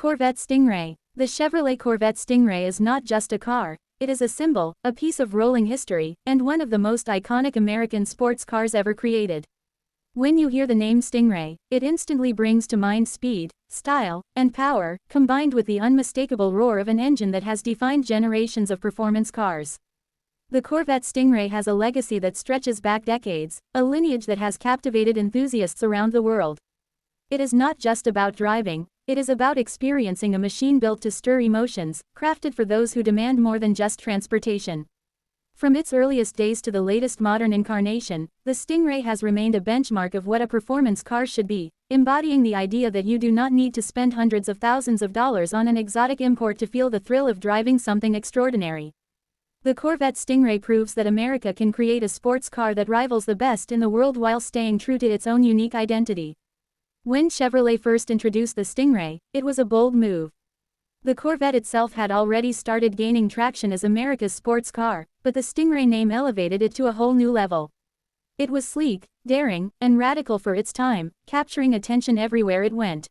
Corvette Stingray. The Chevrolet Corvette Stingray is not just a car, it is a symbol, a piece of rolling history, and one of the most iconic American sports cars ever created. When you hear the name Stingray, it instantly brings to mind speed, style, and power, combined with the unmistakable roar of an engine that has defined generations of performance cars. The Corvette Stingray has a legacy that stretches back decades, a lineage that has captivated enthusiasts around the world. It is not just about driving, it is about experiencing a machine built to stir emotions, crafted for those who demand more than just transportation. From its earliest days to the latest modern incarnation, the Stingray has remained a benchmark of what a performance car should be, embodying the idea that you do not need to spend hundreds of thousands of dollars on an exotic import to feel the thrill of driving something extraordinary. The Corvette Stingray proves that America can create a sports car that rivals the best in the world while staying true to its own unique identity. When Chevrolet first introduced the Stingray, it was a bold move. The Corvette itself had already started gaining traction as America's sports car, but the Stingray name elevated it to a whole new level. It was sleek, daring, and radical for its time, capturing attention everywhere it went.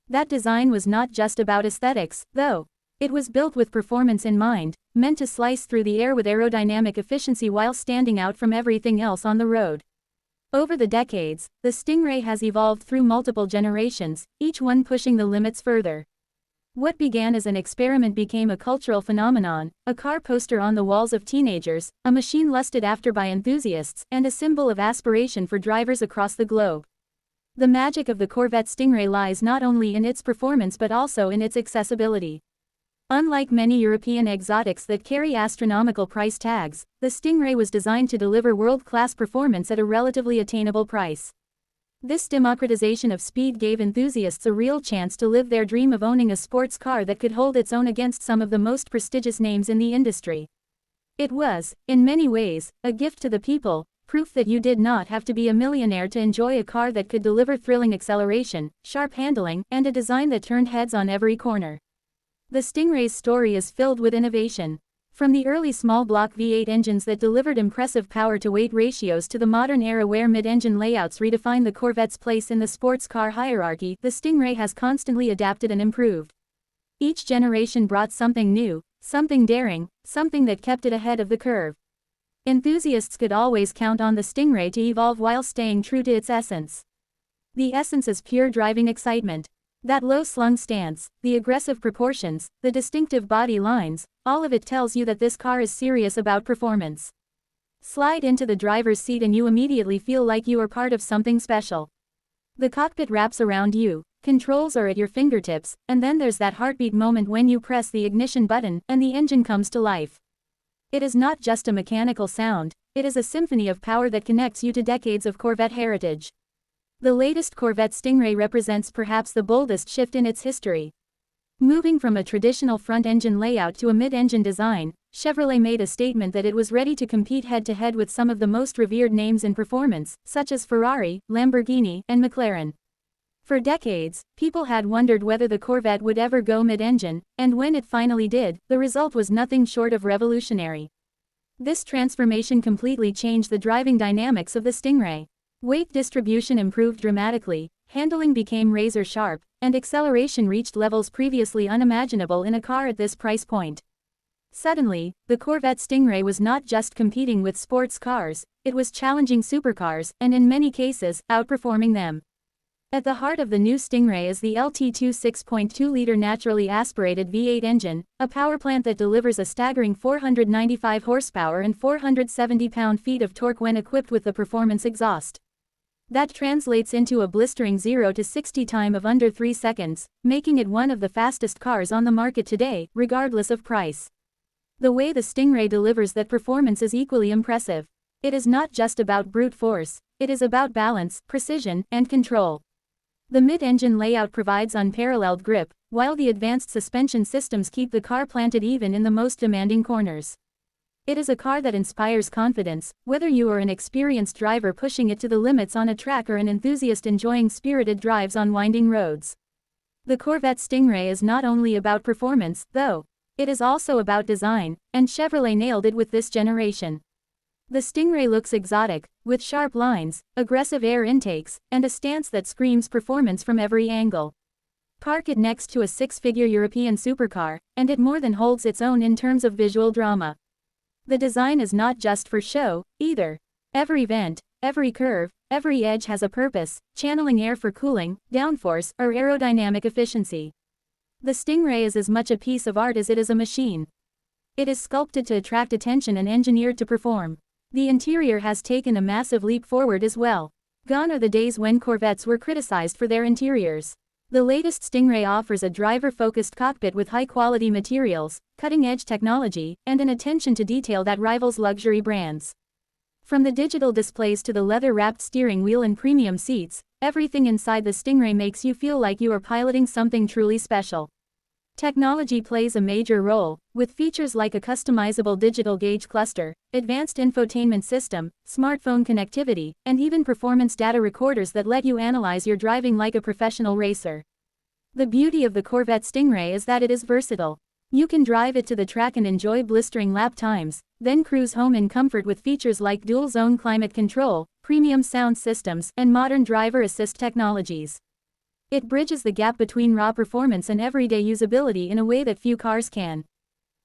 That design was not just about aesthetics, though. It was built with performance in mind, meant to slice through the air with aerodynamic efficiency while standing out from everything else on the road. Over the decades, the Stingray has evolved through multiple generations, each one pushing the limits further. What began as an experiment became a cultural phenomenon, a car poster on the walls of teenagers, a machine lusted after by enthusiasts, and a symbol of aspiration for drivers across the globe. The magic of the Corvette Stingray lies not only in its performance but also in its accessibility. Unlike many European exotics that carry astronomical price tags, the Stingray was designed to deliver world-class performance at a relatively attainable price. This democratization of speed gave enthusiasts a real chance to live their dream of owning a sports car that could hold its own against some of the most prestigious names in the industry. It was, in many ways, a gift to the people, proof that you did not have to be a millionaire to enjoy a car that could deliver thrilling acceleration, sharp handling, and a design that turned heads on every corner. The Stingray's story is filled with innovation. From the early small-block V8 engines that delivered impressive power-to-weight ratios to the modern era where mid-engine layouts redefined the Corvette's place in the sports car hierarchy, the Stingray has constantly adapted and improved. Each generation brought something new, something daring, something that kept it ahead of the curve. Enthusiasts could always count on the Stingray to evolve while staying true to its essence. The essence is pure driving excitement. That low-slung stance, the aggressive proportions, the distinctive body lines, all of it tells you that this car is serious about performance. Slide into the driver's seat and you immediately feel like you are part of something special. The cockpit wraps around you, controls are at your fingertips, and then there's that heartbeat moment when you press the ignition button and the engine comes to life. It is not just a mechanical sound, it is a symphony of power that connects you to decades of Corvette heritage. The latest Corvette Stingray represents perhaps the boldest shift in its history. Moving from a traditional front-engine layout to a mid-engine design, Chevrolet made a statement that it was ready to compete head-to-head with some of the most revered names in performance, such as Ferrari, Lamborghini, and McLaren. For decades, people had wondered whether the Corvette would ever go mid-engine, and when it finally did, the result was nothing short of revolutionary. This transformation completely changed the driving dynamics of the Stingray. Weight distribution improved dramatically, handling became razor-sharp, and acceleration reached levels previously unimaginable in a car at this price point. Suddenly, the Corvette Stingray was not just competing with sports cars, it was challenging supercars, and in many cases, outperforming them. At the heart of the new Stingray is the LT2 6.2-liter naturally aspirated V8 engine, a powerplant that delivers a staggering 495 horsepower and 470 pound-feet of torque when equipped with the performance exhaust. That translates into a blistering 0 to 60 time of under 3 seconds, making it one of the fastest cars on the market today, regardless of price. The way the Stingray delivers that performance is equally impressive. It is not just about brute force, it is about balance, precision, and control. The mid-engine layout provides unparalleled grip, while the advanced suspension systems keep the car planted even in the most demanding corners. It is a car that inspires confidence, whether you are an experienced driver pushing it to the limits on a track or an enthusiast enjoying spirited drives on winding roads. The Corvette Stingray is not only about performance, though. It is also about design, and Chevrolet nailed it with this generation. The Stingray looks exotic, with sharp lines, aggressive air intakes, and a stance that screams performance from every angle. Park it next to a six-figure European supercar, and it more than holds its own in terms of visual drama. The design is not just for show, either. Every vent, every curve, every edge has a purpose, channeling air for cooling, downforce, or aerodynamic efficiency. The Stingray is as much a piece of art as it is a machine. It is sculpted to attract attention and engineered to perform. The interior has taken a massive leap forward as well. Gone are the days when Corvettes were criticized for their interiors. The latest Stingray offers a driver-focused cockpit with high-quality materials, cutting-edge technology, and an attention to detail that rivals luxury brands. From the digital displays to the leather-wrapped steering wheel and premium seats, everything inside the Stingray makes you feel like you are piloting something truly special. Technology plays a major role, with features like a customizable digital gauge cluster, advanced infotainment system, smartphone connectivity, and even performance data recorders that let you analyze your driving like a professional racer. The beauty of the Corvette Stingray is that it is versatile. You can drive it to the track and enjoy blistering lap times, then cruise home in comfort with features like dual-zone climate control, premium sound systems, and modern driver assist technologies. It bridges the gap between raw performance and everyday usability in a way that few cars can.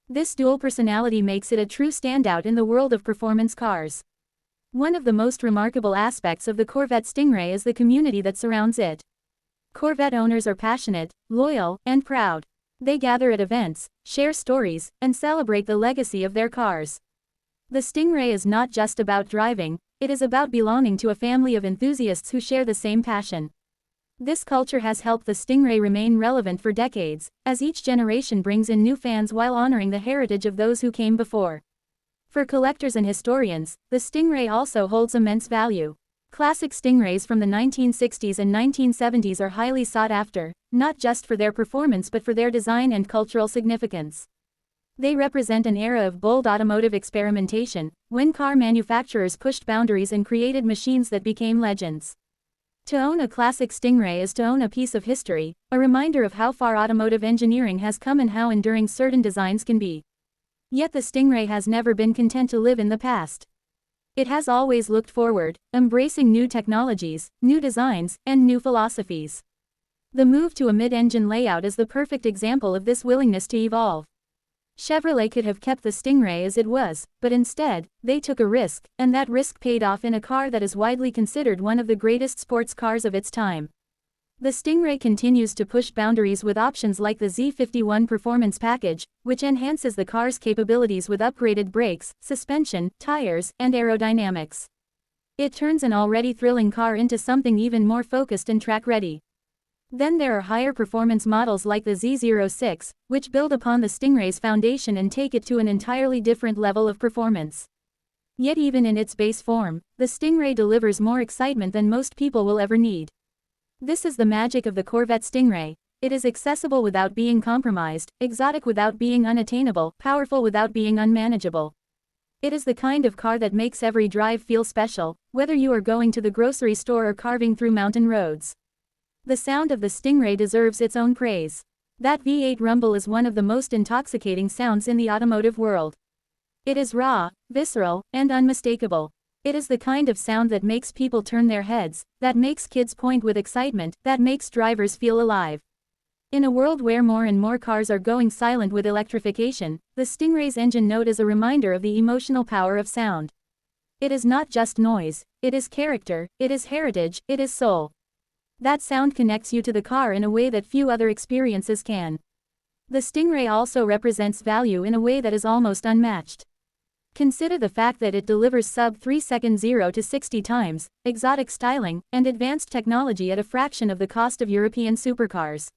This dual personality makes it a true standout in the world of performance cars. One of the most remarkable aspects of the Corvette Stingray is the community that surrounds it. Corvette owners are passionate, loyal, and proud. They gather at events, share stories, and celebrate the legacy of their cars. The Stingray is not just about driving, it is about belonging to a family of enthusiasts who share the same passion. This culture has helped the Stingray remain relevant for decades, as each generation brings in new fans while honoring the heritage of those who came before. For collectors and historians, the Stingray also holds immense value. Classic Stingrays from the 1960s and 1970s are highly sought after, not just for their performance but for their design and cultural significance. They represent an era of bold automotive experimentation, when car manufacturers pushed boundaries and created machines that became legends. To own a classic Stingray is to own a piece of history, a reminder of how far automotive engineering has come and how enduring certain designs can be. Yet the Stingray has never been content to live in the past. It has always looked forward, embracing new technologies, new designs, and new philosophies. The move to a mid-engine layout is the perfect example of this willingness to evolve. Chevrolet could have kept the Stingray as it was, but instead, they took a risk, and that risk paid off in a car that is widely considered one of the greatest sports cars of its time. The Stingray continues to push boundaries with options like the Z51 Performance Package, which enhances the car's capabilities with upgraded brakes, suspension, tires, and aerodynamics. It turns an already thrilling car into something even more focused and track-ready. Then there are higher performance models like the Z06, which build upon the Stingray's foundation and take it to an entirely different level of performance. Yet even in its base form, the Stingray delivers more excitement than most people will ever need. This is the magic of the Corvette Stingray. It is accessible without being compromised, exotic without being unattainable, powerful without being unmanageable. It is the kind of car that makes every drive feel special, whether you are going to the grocery store or carving through mountain roads. The sound of the Stingray deserves its own praise. That V8 rumble is one of the most intoxicating sounds in the automotive world. It is raw, visceral, and unmistakable. It is the kind of sound that makes people turn their heads, that makes kids point with excitement, that makes drivers feel alive. In a world where more and more cars are going silent with electrification, the Stingray's engine note is a reminder of the emotional power of sound. It is not just noise, it is character, it is heritage, it is soul. That sound connects you to the car in a way that few other experiences can. The Stingray also represents value in a way that is almost unmatched. Consider the fact that it delivers sub-3 second 0 to 60 times, exotic styling, and advanced technology at a fraction of the cost of European supercars.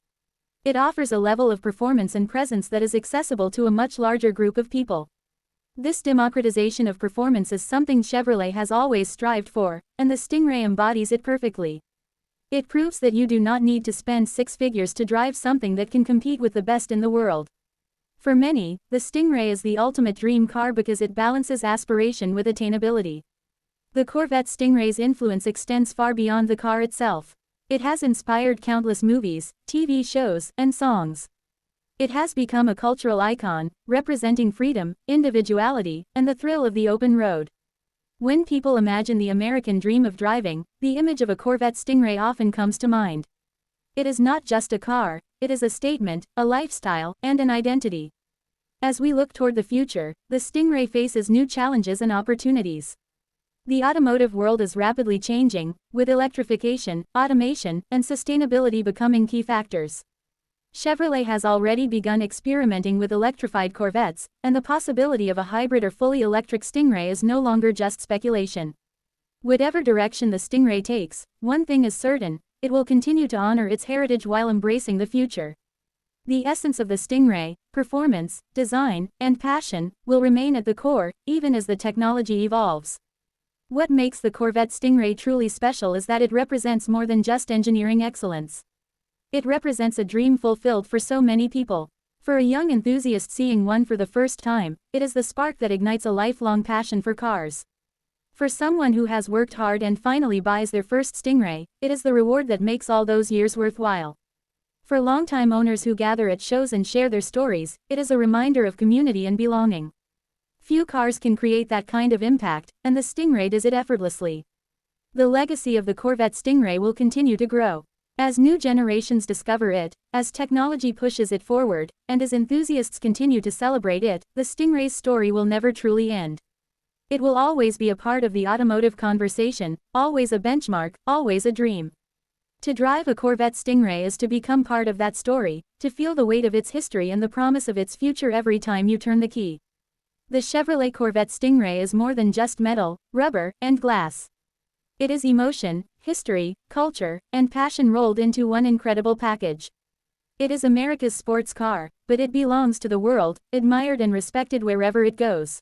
It offers a level of performance and presence that is accessible to a much larger group of people. This democratization of performance is something Chevrolet has always strived for, and the Stingray embodies it perfectly. It proves that you do not need to spend six figures to drive something that can compete with the best in the world. For many, the Stingray is the ultimate dream car because it balances aspiration with attainability. The Corvette Stingray's influence extends far beyond the car itself. It has inspired countless movies, TV shows, and songs. It has become a cultural icon, representing freedom, individuality, and the thrill of the open road. When people imagine the American dream of driving, the image of a Corvette Stingray often comes to mind. It is not just a car, it is a statement, a lifestyle, and an identity. As we look toward the future, the Stingray faces new challenges and opportunities. The automotive world is rapidly changing, with electrification, automation, and sustainability becoming key factors. Chevrolet has already begun experimenting with electrified Corvettes, and the possibility of a hybrid or fully electric Stingray is no longer just speculation. Whatever direction the Stingray takes, one thing is certain: it will continue to honor its heritage while embracing the future. The essence of the Stingray, performance, design, and passion, will remain at the core, even as the technology evolves. What makes the Corvette Stingray truly special is that it represents more than just engineering excellence. It represents a dream fulfilled for so many people. For a young enthusiast seeing one for the first time, it is the spark that ignites a lifelong passion for cars. For someone who has worked hard and finally buys their first Stingray, it is the reward that makes all those years worthwhile. For longtime owners who gather at shows and share their stories, it is a reminder of community and belonging. Few cars can create that kind of impact, and the Stingray does it effortlessly. The legacy of the Corvette Stingray will continue to grow. As new generations discover it, as technology pushes it forward, and as enthusiasts continue to celebrate it, the Stingray's story will never truly end. It will always be a part of the automotive conversation, always a benchmark, always a dream. To drive a Corvette Stingray is to become part of that story, to feel the weight of its history and the promise of its future every time you turn the key. The Chevrolet Corvette Stingray is more than just metal, rubber, and glass. It is emotion, history, culture, and passion rolled into one incredible package. It is America's sports car, but it belongs to the world, admired and respected wherever it goes.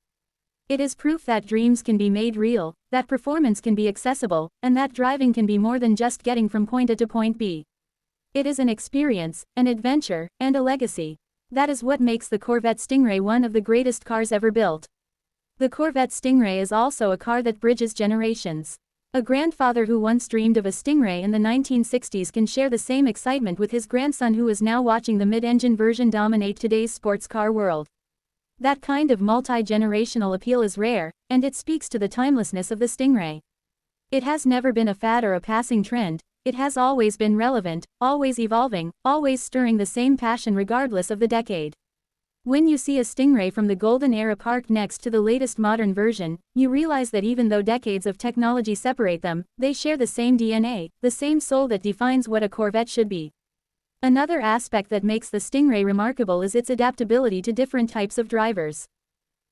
It is proof that dreams can be made real, that performance can be accessible, and that driving can be more than just getting from point A to point B. It is an experience, an adventure, and a legacy. That is what makes the Corvette Stingray one of the greatest cars ever built. The Corvette Stingray is also a car that bridges generations. A grandfather who once dreamed of a Stingray in the 1960s can share the same excitement with his grandson who is now watching the mid-engine version dominate today's sports car world. That kind of multi-generational appeal is rare, and it speaks to the timelessness of the Stingray. It has never been a fad or a passing trend. It has always been relevant, always evolving, always stirring the same passion regardless of the decade. When you see a Stingray from the golden era parked next to the latest modern version, you realize that even though decades of technology separate them, they share the same DNA, the same soul that defines what a Corvette should be. Another aspect that makes the Stingray remarkable is its adaptability to different types of drivers.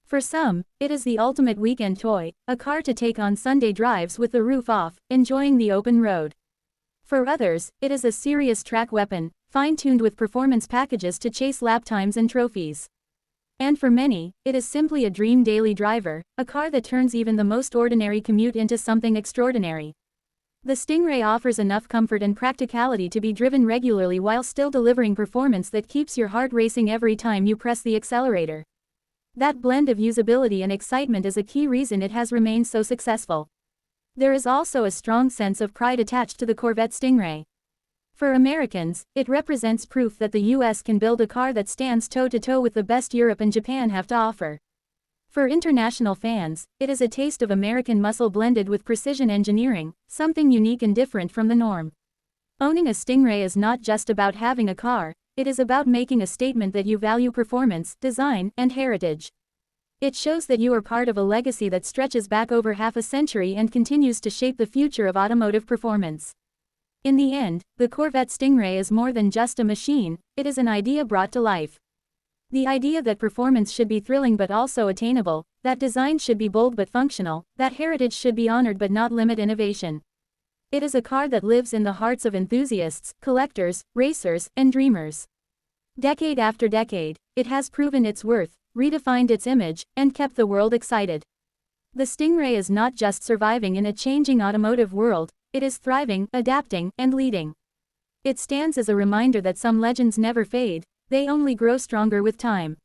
For some, it is the ultimate weekend toy, a car to take on Sunday drives with the roof off, enjoying the open road. For others, it is a serious track weapon, fine-tuned with performance packages to chase lap times and trophies. And for many, it is simply a dream daily driver, a car that turns even the most ordinary commute into something extraordinary. The Stingray offers enough comfort and practicality to be driven regularly while still delivering performance that keeps your heart racing every time you press the accelerator. That blend of usability and excitement is a key reason it has remained so successful. There is also a strong sense of pride attached to the Corvette Stingray. For Americans, it represents proof that the US can build a car that stands toe-to-toe with the best Europe and Japan have to offer. For international fans, it is a taste of American muscle blended with precision engineering, something unique and different from the norm. Owning a Stingray is not just about having a car, it is about making a statement that you value performance, design, and heritage. It shows that you are part of a legacy that stretches back over half a century and continues to shape the future of automotive performance. In the end, the Corvette Stingray is more than just a machine, it is an idea brought to life. The idea that performance should be thrilling but also attainable, that design should be bold but functional, that heritage should be honored but not limit innovation. It is a car that lives in the hearts of enthusiasts, collectors, racers, and dreamers. Decade after decade, it has proven its worth, redefined its image, and kept the world excited. The Stingray is not just surviving in a changing automotive world, it is thriving, adapting, and leading. It stands as a reminder that some legends never fade, they only grow stronger with time.